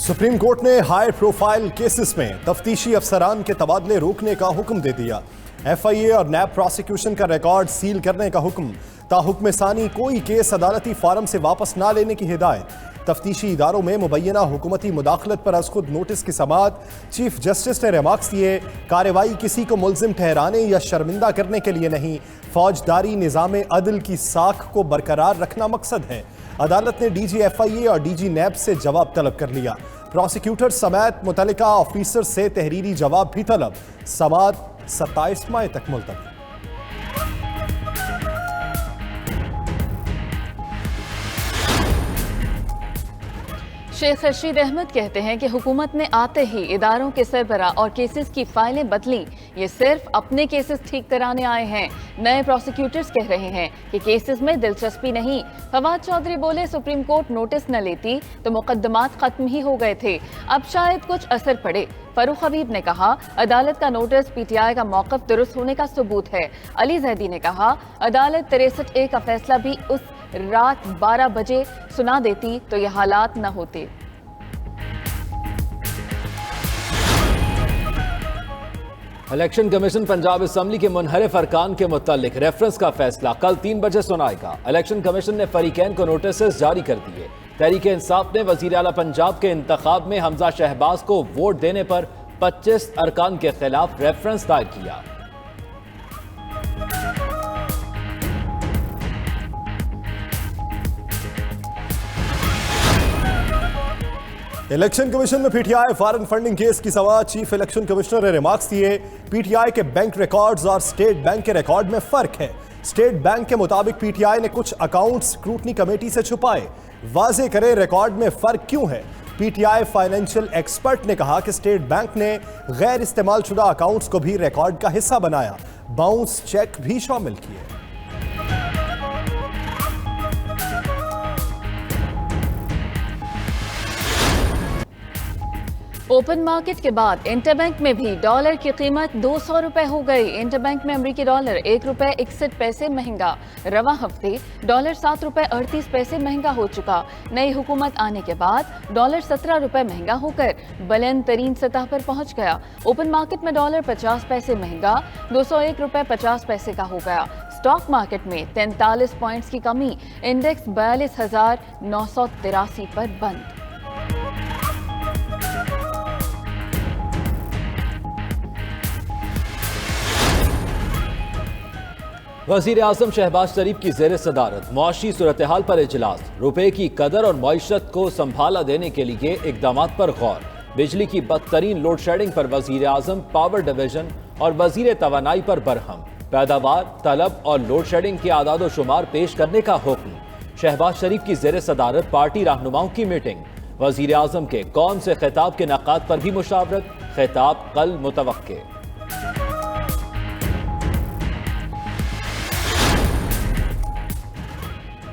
Supreme court ने high profile cases में तफ्तीशी अफसरान के तबादले रोकने का हुक्म दे दिया। एफआईए और नैब प्रोसिक्यूशन का रिकॉर्ड सील करने का हुक्म। ताहुक्म सानी कोई केस अदालती फार्म से वापस ना लेने की हिदायत। तफ्तीशी इदारों में मुबैना हुकूमती मुदाखलत पर अज खुद नोटिस की समाअत। चीफ जस्टिस ने रिमार्क्स दिए, कार्रवाई किसी को मुल्जिम ठहराने या शर्मिंदा करने के लिए नहीं, फौजदारी निज़ाम अदल की साख को बरकरार रखना मकसद है। अदालत ने डीजी एफआईए और डीजी नैब से जवाब तलब कर लिया। प्रोसिक्यूटर समेत मुतल्लिका ऑफिसर से तहरीरी जवाब भी तलब। समाअत 27 मई तक मुलतवी। शेख रशीद अहमद कहते हैं कि हुकूमत ने आते ही इदारों के सरबरा और केसेस की फाइलें बदली। ये सिर्फ अपने केसेस ठीक कराने आए हैं। नए प्रोसिक्यूटर्स कह रहे हैं कि केसेस में दिलचस्पी नहीं। फवाद चौधरी बोले, सुप्रीम कोर्ट नोटिस न लेती तो मुकद्दमात खत्म ही हो गए थे, अब शायद कुछ असर पड़े। फरूख हबीब ने कहा, अदालत का नोटिस पीटीआई का मौक़िफ़ दुरुस्त होने का सबूत है। अली जैदी ने कहा, अदालत 63A का फैसला भी उस रात 12 बजे सुना देती तो ये हालात न होते। इलेक्शन कमीशन पंजाब असम्बली के मुनहरिफ अरकान के मुतालिक रेफरेंस का फैसला कल 3 बजे सुनाएगा। इलेक्शन कमीशन ने फरीकैन को नोटिस जारी कर दिए। तहरीक इंसाफ ने वजीर आला पंजाब के इंतखाब में हमजा शहबाज को वोट देने पर 25 अरकान के खिलाफ रेफरेंस दायर किया। इलेक्शन कमीशन में पीटीआई फॉरेन फंडिंग केस की समाअत। चीफ इलेक्शन कमिश्नर ने रिमार्क्स दिए, पीटीआई के बैंक रिकॉर्ड्स और स्टेट बैंक के रिकॉर्ड में फर्क है। स्टेट बैंक के मुताबिक पीटीआई ने कुछ अकाउंट्स स्क्रूटनी कमेटी से छुपाए। वाजे करें रिकॉर्ड में फर्क क्यों है। पीटीआई फाइनेंशियल एक्सपर्ट ने कहा कि स्टेट बैंक ने गैर इस्तेमाल शुदा अकाउंट्स को भी रिकॉर्ड का हिस्सा बनाया, बाउंस चेक भी शामिल किए। ओपन मार्केट के बाद इंटरबैंक में भी डॉलर की कीमत 200 रुपए हो गई। इंटरबैंक में अमरीकी डॉलर 1 रुपए 61 पैसे महंगा। रवा हफ्ते डॉलर 7 रुपए 38 पैसे महंगा हो चुका। नई हुकूमत आने के बाद डॉलर 17 रुपए महंगा होकर बुलंद तरीन सतह पर पहुंच गया। ओपन मार्केट में डॉलर 50 पैसे महंगा 201 रुपए 50 पैसे का हो गया। स्टॉक मार्केट में 43 पॉइंट्स की कमी, इंडेक्स 42,983 पर बंद। वज़ीर आज़म शहबाज शरीफ की ज़ेर सदारत मुआशी सूरत हाल पर इजलास। रुपए की कदर और मईशत को संभाला देने के लिए इकदाम पर गौर। बिजली की बदतरीन लोड शेडिंग पर वज़ीर आज़म पावर डिवीजन और वज़ीर तवानाई पर बरहम। पैदावार, तलब और लोड शेडिंग के आदाद शुमार पेश करने का हुक्म। शहबाज शरीफ की ज़ेर सदारत पार्टी रहनुमाओं की मीटिंग। वज़ीर आज़म के कौम से खिताब के नक़ात पर भी मुशावरत। खिताब कल मुतवक्के।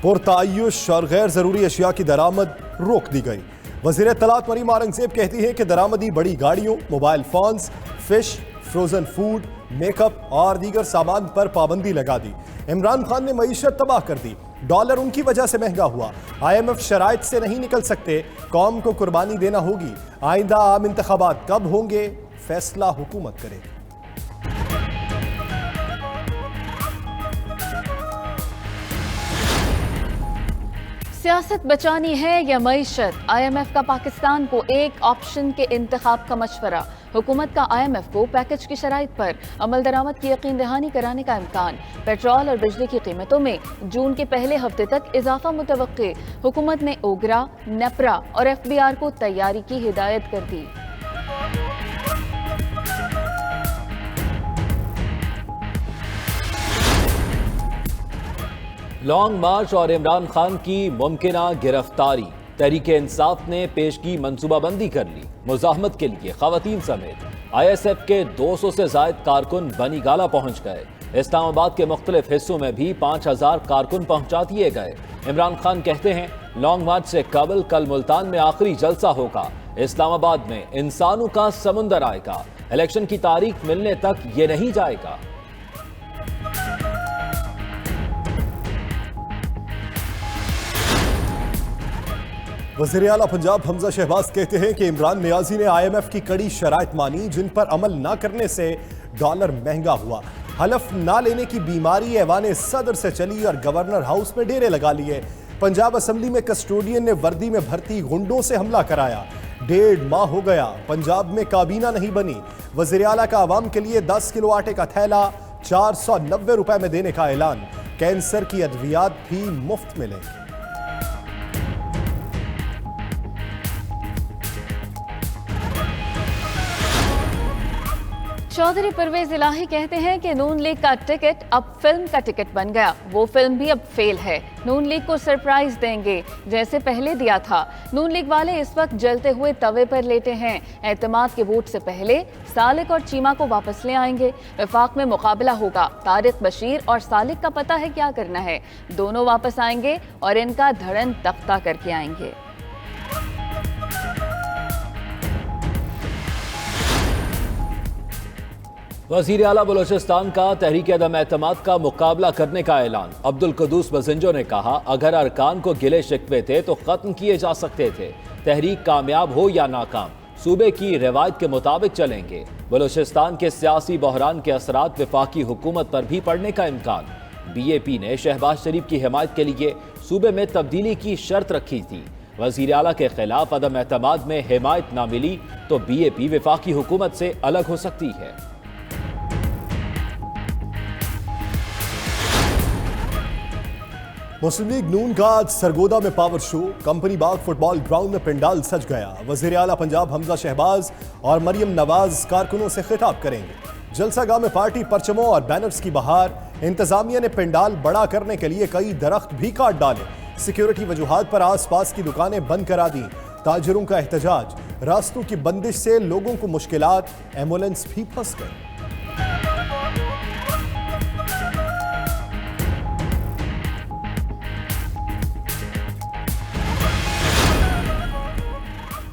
पुरतायुश और गैर जरूरी अशिया की दरामद रोक दी गई। वज़ीर इत्तलात मरीम औरंगज़ेब कहती है कि दरामदी बड़ी गाड़ियों, mobile phones, fish, frozen food, makeup और दीगर सामान पर पाबंदी लगा दी। इमरान खान ने मईशत तबाह कर दी। डॉलर उनकी वजह से महंगा हुआ। IMF शराइत से नहीं निकल सकते, कौम को कुर्बानी देना होगी। आइंदा आम इंतखाबात कब होंगे, फैसला हुकूमत करेगी। सियासत बचानी है या मईशत, IMF का पाकिस्तान को एक ऑप्शन के इंतखाब का मशवरा। हुकूमत का IMF को पैकेज की शराइत पर अमल दरामद की यकीन दहानी कराने का इम्कान। पेट्रोल और बिजली की कीमतों में जून के पहले हफ्ते तक इजाफा मुतवक्के। हुकूमत ने ओगरा, नेपरा और FBR को तैयारी की हिदायत कर दी। लॉन्ग मार्च और इमरान खान की मुमकिना गिरफ्तारी। तहरीक इंसाफ ने पेशगी मनसूबाबंदी कर ली। मुजाहमत के लिए खवातीन समेत ISF के 200 से जायद कारकुन बनी गाला पहुंच गए। इस्लामाबाद के मुख्तलिफ हिस्सों में भी 5000 कारकुन पहुंचा दिए गए। इमरान खान कहते हैं, लॉन्ग मार्च से कबल कल मुल्तान में आखिरी जलसा होगा। इस्लामाबाद में इंसानों का समुंदर आएगा। इलेक्शन की तारीख मिलने तक ये नहीं जाएगा। वज़ीर आला पंजाब हमजा शहबाज कहते हैं कि इमरान नियाजी ने IMF की कड़ी शराइत मानी, जिन पर अमल न करने से डॉलर महंगा हुआ। हलफ ना लेने की बीमारी ऐवान सदर से चली और गवर्नर हाउस में डेरे लगा लिए। पंजाब असेंबली में कस्टोडियन ने वर्दी में भर्ती गुंडों से हमला कराया। 1.5 माह हो गया, पंजाब में काबीना नहीं बनी। वज़ीर आला का आवाम के लिए 10 किलो आटे का थैला 490 रुपए में देने का ऐलान। कैंसर की अद्वियात भी मुफ्त मिलेंगी। चौधरी परवेज इलाही कहते हैं कि नून लीग का टिकट अब फिल्म का टिकट बन गया। वो फिल्म भी अब फेल है। नून लीग को सरप्राइज देंगे जैसे पहले दिया था। नून लीग वाले इस वक्त जलते हुए तवे पर लेटे हैं। एतमाद के वोट से पहले सालिक और चीमा को वापस ले आएंगे। वफाक में मुकाबला होगा। तारिक बशीर और सालिक का पता है क्या करना है। दोनों वापस आएंगे और इनका धड़न तख्ता करके आएंगे। वज़ीर आला बलोचिस्तान का तहरीक अदम एतमाद का मुकाबला करने का ऐलान। अब्दुल कुद्दूस बजिंजो ने कहा, अगर अरकान को गिले शिकवे थे तो खत्म किए जा सकते थे। तहरीक कामयाब हो या नाकाम, सूबे की रिवायत के मुताबिक चलेंगे। बलोचिस्तान के सियासी बहरान के असरात वफाकी हुकूमत पर भी पड़ने का इम्कान। BAP ने शहबाज शरीफ की हिमायत के लिए सूबे में तब्दीली की शर्त रखी थी। वज़ीर आला के खिलाफ अदम एतमाद में हिमायत ना मिली तो BAP वफाकी हुकूमत से अलग हो सकती है। मुस्लिम लीग नून का आज सरगोदा में पावर शो। कंपनी बाग फुटबॉल ग्राउंड में पंडाल सज गया। वज़ीर आला पंजाब हमजा शहबाज और मरियम नवाज कारकुनों से खिताब करेंगे। जलसागाह में पार्टी परचमों और बैनर्स की बहार। इंतजामिया ने पंडाल बड़ा करने के लिए कई दरख्त भी काट डाले। सिक्योरिटी वजूहात पर आसपास की दुकानें बंद करा दी। ताजिरों का एहतजाज। रास्तों की बंदिश से लोगों को मुश्किलात। एम्बुलेंस भी फंस गई।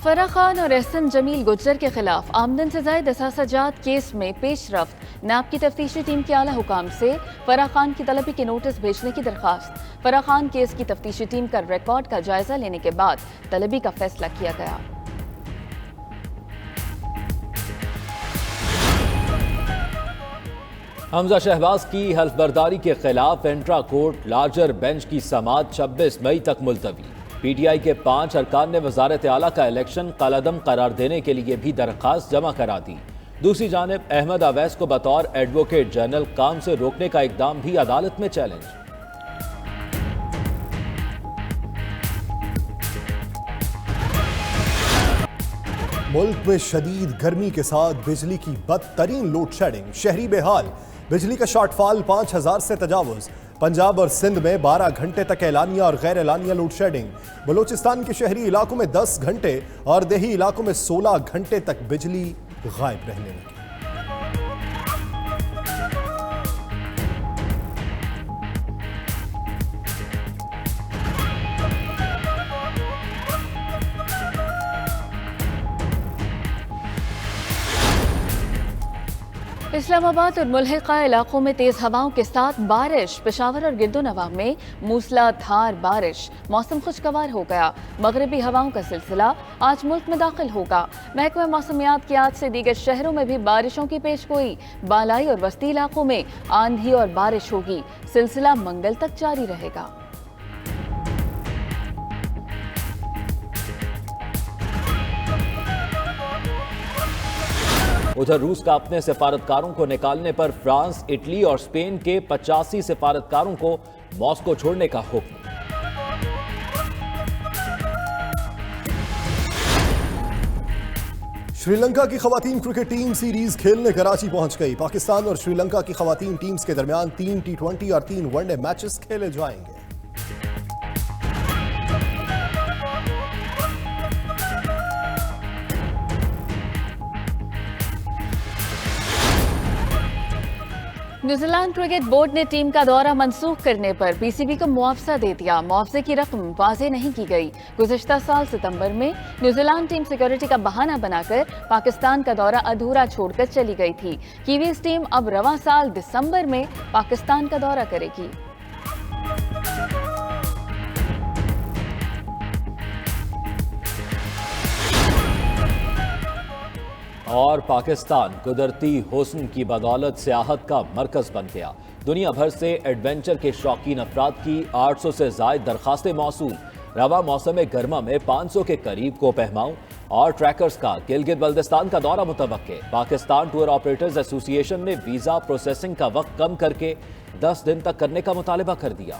फराह खान और एहसन जमील गुज्जर के खिलाफ आमदन से जायद असासाजात केस में पेशरफ्त। नैब की तफ्तीशी टीम के आला हुकाम से फराह खान की तलबी के नोटिस भेजने की दरखास्त। फराह खान केस की तफ्तीशी टीम का रिकॉर्ड का जायजा लेने के बाद तलबी का फैसला किया गया। हमजा शहबाज की हल्फबर्दारी के खिलाफ इंट्रा कोर्ट लार्जर बेंच की समाअत 26 मई तक मुलतवी। PTI के 5 अरकान ने वजारत आला का इलेक्शन कलअदम करार देने के लिए भी दरख्वास्त जमा करा दी। दूसरी जानिब अहमद अवैस को बतौर एडवोकेट जनरल काम से रोकने का इकदाम भी अदालत में चैलेंज। मुल्क में शदीद गर्मी के साथ बिजली की बदतरीन लोड शेडिंग। शहरी बेहाल। बिजली का शॉर्टफॉल 5000 से तजावुज। पंजाब और सिंध में 12 घंटे तक एलानिया और गैर एलानिया लोड शेडिंग। बलूचिस्तान के शहरी इलाकों में 10 घंटे और देही इलाकों में 16 घंटे तक बिजली गायब रहने लगी। इस्लामाबाद और मुल्हिका इलाकों में तेज हवाओं के साथ बारिश। पेशावर और गिरदोनवा में मूसलाधार बारिश। मौसम खुशगवार हो गया। मगरबी हवाओं का सिलसिला आज मुल्क में दाखिल होगा। महकमा मौसमियात की आज से दीगर शहरों में भी बारिशों की पेशगोई। बालाई और वस्ती इलाकों में आंधी और बारिश होगी। सिलसिला मंगल तक जारी रहेगा। उधर रूस का अपने सिफारतकारों को निकालने पर फ्रांस, इटली और स्पेन के 85 सिफारतकारों को मॉस्को छोड़ने का हुक्म। श्रीलंका की खवातीन क्रिकेट टीम सीरीज खेलने कराची पहुंच गई। पाकिस्तान और श्रीलंका की खवातीन टीम्स के दरमियान 3 T20 और 3 वनडे मैचेस खेले जाएंगे। न्यूजीलैंड क्रिकेट बोर्ड ने टीम का दौरा मंसूख करने पर PCB को मुआवजा दे दिया। मुआवजे की रकम वाज़ेह नहीं की गई। गुज़श्ता साल सितंबर में न्यूजीलैंड टीम सिक्योरिटी का बहाना बनाकर पाकिस्तान का दौरा अधूरा छोड़कर चली गई थी। कीवीज टीम अब रवां साल दिसंबर में पाकिस्तान का दौरा करेगी। और पाकिस्तान कुदरती हुस्न की बदौलत सियाहत का मरकज बन गया। दुनिया भर से एडवेंचर के शौकीन अफराद की 800 से ज्यादा दरखास्तें मौसूल। रवा मौसम गर्मा में 500 के करीब को पहमाओं और ट्रैकर्स का गिलगित बल्दिस्तान का दौरा मुतवक्के। पाकिस्तान टूर ऑपरेटर्स एसोसिएशन ने वीजा प्रोसेसिंग का वक्त कम करके 10 दिन तक करने का मुतालबा कर दिया।